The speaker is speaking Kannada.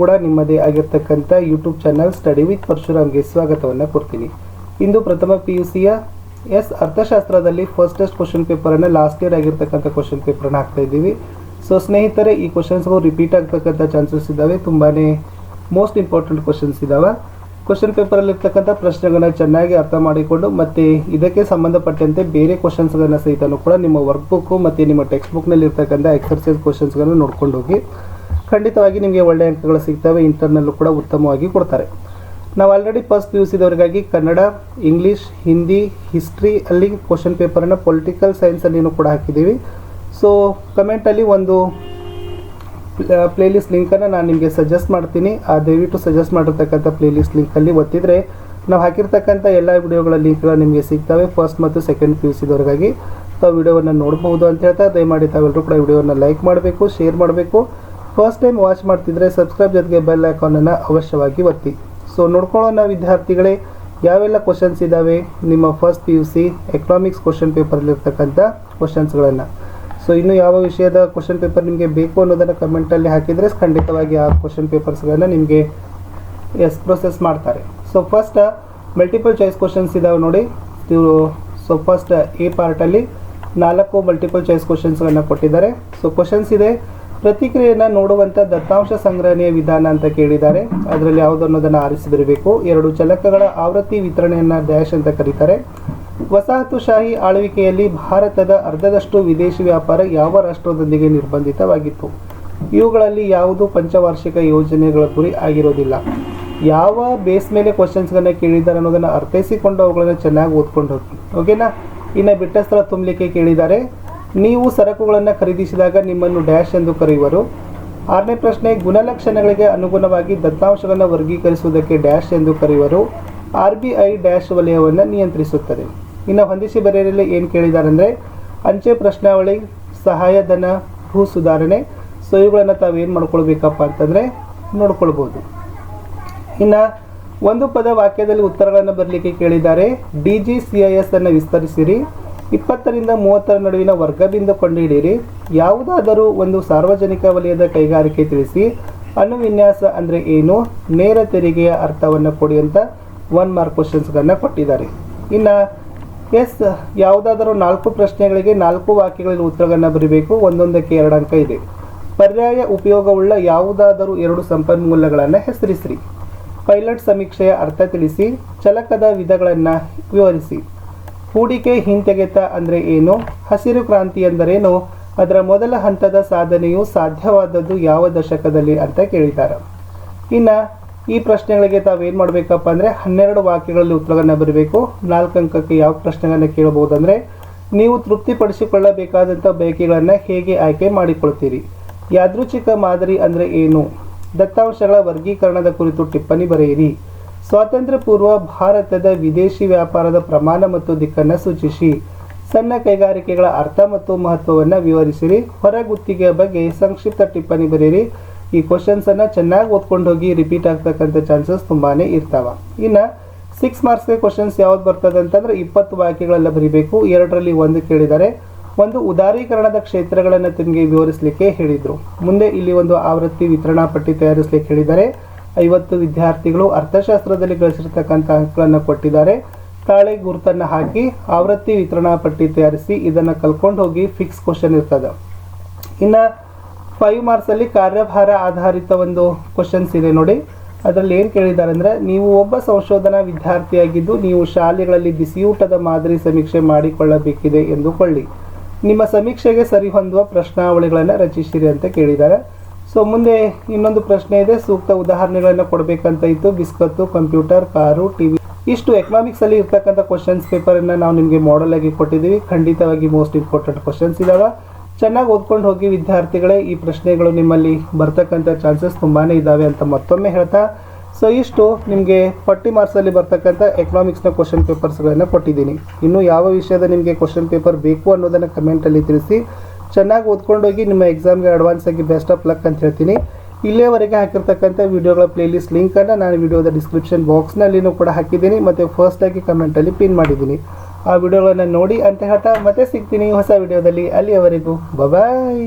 ಕೂಡ ನಿಮ್ಮದೇ ಆಗಿರ್ತಕ್ಕಂಥ ಯೂಟ್ಯೂಬ್ ಚಾನಲ್ ಸ್ಟಡಿ ವಿತ್ ಪರಶುರಾಮ್ಗೆ ಸ್ವಾಗತವನ್ನು ಕೊಡ್ತೀನಿ. ಇಂದು ಪ್ರಥಮ PUCಯ ಅರ್ಥಶಾಸ್ತ್ರದಲ್ಲಿ ಫಸ್ಟ್ ಟೆಸ್ಟ್ ಕ್ವಶನ್ ಪೇಪರನ್ನು ಲಾಸ್ಟ್ ಇಯರ್ ಆಗಿರ್ತಕ್ಕಂಥ ಕ್ವಶನ್ ಪೇಪರನ್ನು ಹಾಕ್ತಾ ಇದ್ದೀವಿ. ಸೊ ಸ್ನೇಹಿತರೆ, ಈ ಕ್ವಶನ್ಸ್ಗಳು ರಿಪೀಟ್ ಆಗ್ತಕ್ಕಂಥ ಚಾನ್ಸಸ್ ಇದ್ದಾವೆ. ತುಂಬಾ ಮೋಸ್ಟ್ ಇಂಪಾರ್ಟೆಂಟ್ ಕ್ವಶನ್ಸ್ ಇದ್ದಾವೆ. ಕ್ವಶನ್ ಪೇಪರಲ್ಲಿರ್ತಕ್ಕಂಥ ಪ್ರಶ್ನೆಗಳನ್ನ ಚೆನ್ನಾಗಿ ಅರ್ಥ ಮಾಡಿಕೊಂಡು ಮತ್ತು ಇದಕ್ಕೆ ಸಂಬಂಧಪಟ್ಟಂತೆ ಬೇರೆ ಕ್ವಶನ್ಸ್ಗಳನ್ನ ಸಹಿತನೂ ಕೂಡ ನಿಮ್ಮ ವರ್ಕ್ ಬುಕ್ಕು ಮತ್ತು ನಿಮ್ಮ ಟೆಕ್ಸ್ಟ್ ಬುಕ್ನಲ್ಲಿ ಇರ್ತಕ್ಕಂಥ ಎಕ್ಸರ್ಸೈಸ್ ಕ್ವಶನ್ಸ್ಗಳನ್ನು ನೋಡ್ಕೊಂಡು ಹೋಗಿ. ಖಂಡಿತವಾಗಿ ನಿಮಗೆ ಒಳ್ಳೆಯ ಅಂಕಗಳು ಸಿಗ್ತವೆ. ಇಂಟರ್ನಲ್ಲೂ ಕೂಡ ಉತ್ತಮವಾಗಿ ಕೊಡ್ತಾರೆ. ನಾವು ಆಲ್ರೆಡಿ ಫಸ್ಟ್ PUCದವರಿಗಾಗಿ ಕನ್ನಡ, ಇಂಗ್ಲೀಷ್, ಹಿಂದಿ, ಹಿಸ್ಟ್ರಿ ಅಲ್ಲಿ ಕ್ವಶನ್ ಪೇಪರನ್ನು ಪೊಲಿಟಿಕಲ್ ಸೈನ್ಸಲ್ಲಿನೂ ಕೂಡ ಹಾಕಿದ್ದೀವಿ. ಸೊ ಕಮೆಂಟಲ್ಲಿ ಒಂದು ಪ್ಲೇಲಿಸ್ಟ್ ಲಿಂಕನ್ನು ನಾನು ನಿಮಗೆ ಸಜೆಸ್ಟ್ ಮಾಡ್ತೀನಿ. ದಯವಿಟ್ಟು ಸಜೆಸ್ಟ್ ಮಾಡಿರ್ತಕ್ಕಂಥ ಪ್ಲೇಲಿಸ್ಟ್ ಲಿಂಕಲ್ಲಿ ಒತ್ತಿದರೆ ನಾವು ಹಾಕಿರ್ತಕ್ಕಂಥ ಎಲ್ಲ ವಿಡಿಯೋಗಳ ಲಿಂಕ್ಗಳು ನಿಮಗೆ ಸಿಗ್ತವೆ. ಫಸ್ಟ್ ಮತ್ತು ಸೆಕೆಂಡ್ PUCದವರಿಗಾಗಿ ತಾವು ವಿಡಿಯೋವನ್ನು ನೋಡ್ಬೋದು ಅಂತ ಹೇಳ್ತಾ, ದಯಮಾಡಿ ತಾವೆಲ್ಲರೂ ಕೂಡ ವಿಡಿಯೋವನ್ನು ಲೈಕ್ ಮಾಡಬೇಕು, ಶೇರ್ ಮಾಡಬೇಕು. ಫಸ್ಟ್ ಟೈಮ್ ವಾಚ್ ಮಾಡ್ತಿದ್ರೆ ಸಬ್ಸ್ಕ್ರೈಬ್ ಜೊತೆಗೆ ಬೆಲ್ ಐಕಾನನ್ನು ಅವಶ್ಯವಾಗಿ ಒತ್ತಿ. ಸೊ ನೋಡ್ಕೊಳ್ಳೋಣ ವಿದ್ಯಾರ್ಥಿಗಳೇ, ಯಾವೆಲ್ಲ ಕ್ವಶನ್ಸ್ ಇದ್ದಾವೆ ನಿಮ್ಮ ಫಸ್ಟ್ PUC ಎಕನಾಮಿಕ್ಸ್ ಕ್ವಶನ್ ಪೇಪರಲ್ಲಿರ್ತಕ್ಕಂಥ ಕ್ವಶನ್ಸ್ಗಳನ್ನು. ಸೊ ಇನ್ನು ಯಾವ ವಿಷಯದ ಕ್ವಶನ್ ಪೇಪರ್ ನಿಮಗೆ ಬೇಕು ಅನ್ನೋದನ್ನು ಕಮೆಂಟಲ್ಲಿ ಹಾಕಿದರೆ ಖಂಡಿತವಾಗಿ ಆ ಕ್ವಶನ್ ಪೇಪರ್ಸ್ಗಳನ್ನು ನಿಮಗೆ ಪ್ರೊಸೆಸ್ ಮಾಡ್ತಾರೆ. So first multiple choice questions ಇದ್ದಾವೆ ನೋಡಿ. ಸೊ ಫಸ್ಟ್ ಎ ಪಾರ್ಟಲ್ಲಿ 4 ಮಲ್ಟಿಪಲ್ ಚಾಯ್ಸ್ ಕ್ವಶನ್ಸ್ಗಳನ್ನು ಕೊಟ್ಟಿದ್ದಾರೆ. ಸೊ ಕ್ವಶನ್ಸ್ ಇದೆ, ಪ್ರತಿಕ್ರಿಯೆಯನ್ನು ನೋಡುವಂಥ ದತ್ತಾಂಶ ಸಂಗ್ರಹಣೆಯ ವಿಧಾನ ಅಂತ ಕೇಳಿದ್ದಾರೆ. ಅದರಲ್ಲಿ ಯಾವುದು ಅನ್ನೋದನ್ನು ಆರಿಸಿ ಬರಬೇಕು. 2 ಚಲಕಗಳ ಆವೃತ್ತಿ ವಿತರಣೆಯನ್ನು ಡ್ಯಾಶ್ ಅಂತ ಕರೀತಾರೆ. ವಸಾಹತುಶಾಹಿ ಆಳ್ವಿಕೆಯಲ್ಲಿ ಭಾರತದ ಅರ್ಧದಷ್ಟು ವಿದೇಶಿ ವ್ಯಾಪಾರ ಯಾವ ರಾಷ್ಟ್ರದೊಂದಿಗೆ ನಿರ್ಬಂಧಿತವಾಗಿತ್ತು? ಇವುಗಳಲ್ಲಿ ಯಾವುದು ಪಂಚವಾರ್ಷಿಕ ಯೋಜನೆಗಳ ಗುರಿ ಆಗಿರೋದಿಲ್ಲ. ಯಾವ ಬೇಸ್ ಮೇಲೆ ಕ್ವಶನ್ಸ್ಗಳನ್ನ ಕೇಳಿದ್ದಾರೆ ಅನ್ನೋದನ್ನು ಅರ್ಥೈಸಿಕೊಂಡು ಅವುಗಳನ್ನು ಚೆನ್ನಾಗಿ ಓದ್ಕೊಂಡು ಹೋಗಿ, ಓಕೆನಾ. ಇನ್ನು ಬಿಟ್ಟ ಸ್ಥಳ ತುಂಬಲಿಕ್ಕೆ ಕೇಳಿದ್ದಾರೆ. ನೀವು ಸರಕುಗಳನ್ನು ಖರೀದಿಸಿದಾಗ ನಿಮ್ಮನ್ನು ಡ್ಯಾಶ್ ಎಂದು ಕರೆಯುವರು. 6ನೇ ಪ್ರಶ್ನೆ, ಗುಣಲಕ್ಷಣಗಳಿಗೆ ಅನುಗುಣವಾಗಿ ದತ್ತಾಂಶಗಳನ್ನು ವರ್ಗೀಕರಿಸುವುದಕ್ಕೆ ಡ್ಯಾಶ್ ಎಂದು ಕರೆಯುವರು. RBI ಡ್ಯಾಶ್ ವಲಯವನ್ನು ನಿಯಂತ್ರಿಸುತ್ತದೆ. ಇನ್ನು ಹೊಂದಿಸಿ ಬರೆಯಲು ಏನು ಕೇಳಿದ್ದಾರೆ ಅಂದರೆ ಅಂಚೆ ಪ್ರಶ್ನಾವಳಿ, ಸಹಾಯಧನ, ಭೂ ಸುಧಾರಣೆ. ಸೊ ಇವುಗಳನ್ನು ತಾವೇನು ಮಾಡ್ಕೊಳ್ಬೇಕಪ್ಪ ಅಂತಂದರೆ ನೋಡ್ಕೊಳ್ಬೋದು. ಇನ್ನು ಒಂದು ಪದ ವಾಕ್ಯದಲ್ಲಿ ಉತ್ತರಗಳನ್ನು ಬರಲಿಕ್ಕೆ ಕೇಳಿದ್ದಾರೆ. DGCIS ಅನ್ನು ವಿಸ್ತರಿಸಿರಿ. 20 ರಿಂದ 30 ನಡುವಿನ ವರ್ಗಬಿಂದು ಕಂಡುಹಿಡಿಯಿರಿ. ಯಾವುದಾದರೂ ಒಂದು ಸಾರ್ವಜನಿಕ ವಲಯದ ಕೈಗಾರಿಕೆ ತಿಳಿಸಿ. ಅಣುವಿನ್ಯಾಸ ಅಂದರೆ ಏನು? ನೇರ ತೆರಿಗೆಯ ಅರ್ಥವನ್ನು ಕೊಡಿ ಅಂತ 1 ಮಾರ್ಕ್ ಕ್ವಶನ್ಸ್ಗಳನ್ನು ಕೊಟ್ಟಿದ್ದಾರೆ. ಇನ್ನು ಯಾವುದಾದರೂ 4 ಪ್ರಶ್ನೆಗಳಿಗೆ 4 ವಾಕ್ಯಗಳಲ್ಲಿ ಉತ್ತರಗಳನ್ನು ಬರೀಬೇಕು. ಒಂದೊಂದಕ್ಕೆ 2 ಅಂಕ ಇದೆ. ಪರ್ಯಾಯ ಉಪಯೋಗವುಳ್ಳ ಯಾವುದಾದರೂ 2 ಸಂಪನ್ಮೂಲಗಳನ್ನು ಹೆಸರಿಸಿರಿ. ಪೈಲಟ್ ಸಮೀಕ್ಷೆಯ ಅರ್ಥ ತಿಳಿಸಿ. ಚಲಕದ ವಿಧಗಳನ್ನು ವಿವರಿಸಿ. ಹೂಡಿಕೆ ಹಿಂತೆಗೆತ ಅಂದರೆ ಏನು? ಹಸಿರು ಕ್ರಾಂತಿ ಎಂದರೇನು? ಅದರ ಮೊದಲ ಹಂತದ ಸಾಧನೆಯು ಸಾಧ್ಯವಾದದ್ದು ಯಾವ ದಶಕದಲ್ಲಿ ಅಂತ ಕೇಳಿದ್ದಾರೆ. ಇನ್ನು ಈ ಪ್ರಶ್ನೆಗಳಿಗೆ ತಾವೇನು ಮಾಡಬೇಕಪ್ಪ ಅಂದರೆ 12 ವಾಕ್ಯಗಳಲ್ಲಿ ಉತ್ತರಗಳನ್ನು ಬರಬೇಕು. 4 ಅಂಕಕ್ಕೆ ಯಾವ ಪ್ರಶ್ನೆಗಳನ್ನು ಕೇಳಬಹುದು ಅಂದರೆ ನೀವು ತೃಪ್ತಿಪಡಿಸಿಕೊಳ್ಳಬೇಕಾದಂಥ ಬಯಕೆಗಳನ್ನು ಹೇಗೆ ಆಯ್ಕೆ ಮಾಡಿಕೊಳ್ತೀರಿ? ಯಾದೃಚ್ಛಿಕ ಮಾದರಿ ಅಂದರೆ ಏನು? ದತ್ತಾಂಶಗಳ ವರ್ಗೀಕರಣದ ಕುರಿತು ಟಿಪ್ಪಣಿ ಬರೆಯಿರಿ. ಸ್ವಾತಂತ್ರ್ಯ ಪೂರ್ವ ಭಾರತದ ವಿದೇಶಿ ವ್ಯಾಪಾರದ ಪ್ರಮಾಣ ಮತ್ತು ದಿಕ್ಕನ್ನು ಸೂಚಿಸಿ. ಸಣ್ಣ ಕೈಗಾರಿಕೆಗಳ ಅರ್ಥ ಮತ್ತು ಮಹತ್ವವನ್ನು ವಿವರಿಸಿರಿ. ಹೊರಗುತ್ತಿಗೆಯ ಬಗ್ಗೆ ಸಂಕ್ಷಿಪ್ತ ಟಿಪ್ಪಣಿ ಬರೆಯಿರಿ. ಈ ಕ್ವಶನ್ಸನ್ನು ಚೆನ್ನಾಗಿ ಓದ್ಕೊಂಡು ಹೋಗಿ. ರಿಪೀಟ್ ಆಗ್ತಕ್ಕಂಥ ಚಾನ್ಸಸ್ ತುಂಬಾ ಇರ್ತಾವೆ. ಇನ್ನು 6 ಮಾರ್ಕ್ಸ್ಗೆ ಕ್ವಶನ್ಸ್ ಯಾವ್ದು ಬರ್ತದೆ ಅಂತಂದರೆ 20 ವಾಕ್ಯಗಳೆಲ್ಲ ಬರೀಬೇಕು. 2ರಲ್ಲಿ 1 ಕೇಳಿದ್ದಾರೆ. ಒಂದು ಉದಾರೀಕರಣದ ಕ್ಷೇತ್ರಗಳನ್ನು ನಿಮಗೆ ವಿವರಿಸಲಿಕ್ಕೆ ಹೇಳಿದರು. ಮುಂದೆ ಇಲ್ಲಿ ಒಂದು ಆವೃತ್ತಿ ವಿತರಣಾ ಪಟ್ಟಿ ತಯಾರಿಸಲಿಕ್ಕೆ ಹೇಳಿದ್ದಾರೆ. 50 ವಿದ್ಯಾರ್ಥಿಗಳು ಅರ್ಥಶಾಸ್ತ್ರದಲ್ಲಿ ಗಳಿಸಿರ್ತಕ್ಕಂಥ ಅಂಕಗಳನ್ನು ಕೊಟ್ಟಿದ್ದಾರೆ. ತಾಳೆ ಗುರುತನ್ನು ಹಾಕಿ ಆವೃತ್ತಿ ವಿತರಣಾ ಪಟ್ಟಿ ತಯಾರಿಸಿ ಇದನ್ನು ಕಲ್ಕೊಂಡು ಹೋಗಿ. ಫಿಕ್ಸ್ ಕ್ವಶನ್ ಇರ್ತದೆ. ಇನ್ನು 5 ಮಾರ್ಕ್ಸಲ್ಲಿ ಕಾರ್ಯಭಾರ ಆಧಾರಿತ ಒಂದು ಕ್ವಶನ್ಸ್ ಇದೆ ನೋಡಿ. ಅದರಲ್ಲಿ ಏನು ಕೇಳಿದ್ದಾರೆ ಅಂದರೆ ನೀವು ಒಬ್ಬ ಸಂಶೋಧನಾ ವಿದ್ಯಾರ್ಥಿಯಾಗಿದ್ದು ನೀವು ಶಾಲೆಗಳಲ್ಲಿ ಬಿಸಿಯೂಟದ ಮಾದರಿ ಸಮೀಕ್ಷೆ ಮಾಡಿಕೊಳ್ಳಬೇಕಿದೆ ಎಂದುಕೊಳ್ಳಿ. ನಿಮ್ಮ ಸಮೀಕ್ಷೆಗೆ ಸರಿಹೊಂದುವ ಪ್ರಶ್ನಾವಳಿಗಳನ್ನು ರಚಿಸಿರಿ ಅಂತ ಕೇಳಿದ್ದಾರೆ. ಸೊ ಮುಂದೆ ಇನ್ನೊಂದು ಪ್ರಶ್ನೆ ಇದೆ. ಸೂಕ್ತ ಉದಾಹರಣೆಗಳನ್ನು ಕೊಡಬೇಕಂತ ಇತ್ತು. ಬಿಸ್ಕತ್ತು, ಕಂಪ್ಯೂಟರ್, ಕಾರು, TV ಇಷ್ಟು ಎಕನಾಮಿಕ್ಸಲ್ಲಿ ಇರ್ತಕ್ಕಂಥ ಕ್ವಶನ್ಸ್ ಪೇಪರನ್ನು ನಾವು ನಿಮಗೆ ಮಾಡೆಲ್ ಆಗಿ ಕೊಟ್ಟಿದ್ದೀವಿ. ಖಂಡಿತವಾಗಿ ಮೋಸ್ಟ್ ಇಂಪಾರ್ಟೆಂಟ್ ಕ್ವಶನ್ಸ್ ಇದ್ದಾವೆ. ಚೆನ್ನಾಗಿ ಓದ್ಕೊಂಡು ಹೋಗಿ ವಿದ್ಯಾರ್ಥಿಗಳೇ. ಈ ಪ್ರಶ್ನೆಗಳು ನಿಮ್ಮಲ್ಲಿ ಬರ್ತಕ್ಕಂಥ ಚಾನ್ಸಸ್ ತುಂಬಾ ಇದ್ದಾವೆ ಅಂತ ಮತ್ತೊಮ್ಮೆ ಹೇಳ್ತಾ, ಸೊ ಇಷ್ಟು ನಿಮಗೆ 40 ಮಾರ್ಕ್ಸಲ್ಲಿ ಬರ್ತಕ್ಕಂಥ ಎಕನಾಮಿಕ್ಸ್ನ ಕ್ವಶನ್ ಪೇಪರ್ಸ್ಗಳನ್ನು ಕೊಟ್ಟಿದ್ದೀನಿ. ಇನ್ನು ಯಾವ ವಿಷಯದ ನಿಮಗೆ ಕ್ವಶನ್ ಪೇಪರ್ ಬೇಕು ಅನ್ನೋದನ್ನು ಕಮೆಂಟಲ್ಲಿ ತಿಳಿಸಿ. ಚೆನ್ನಾಗಿ ಓದ್ಕೊಂಡೋಗಿ. ನಿಮ್ಮ ಎಕ್ಸಾಮ್ಗೆ ಅಡ್ವಾನ್ಸ್ ಆಗಿ ಬೆಸ್ಟ್ ಆಫ್ ಲಕ್ ಅಂತ ಹೇಳ್ತೀನಿ. ಇಲ್ಲಿಯವರೆಗೆ ಹಾಕಿರ್ತಕ್ಕಂಥ ವಿಡಿಯೋಗಳ ಪ್ಲೇಲಿಸ್ಟ್ ಲಿಂಕನ್ನು ನಾನು ವಿಡಿಯೋದ ಡಿಸ್ಕ್ರಿಪ್ಷನ್ ಬಾಕ್ಸ್ನಲ್ಲಿನೂ ಕೂಡ ಹಾಕಿದ್ದೀನಿ ಮತ್ತು ಫಸ್ಟಾಗಿ ಕಮೆಂಟಲ್ಲಿ ಪಿನ್ ಮಾಡಿದ್ದೀನಿ. ಆ ವಿಡಿಯೋಗಳನ್ನು ನೋಡಿ ಅಂತ ಹೇಳ್ತಾ ಮತ್ತೆ ಸಿಗ್ತೀನಿ ಹೊಸ ವಿಡಿಯೋದಲ್ಲಿ. ಅಲ್ಲಿಯವರೆಗೂ ಬಾಯ್.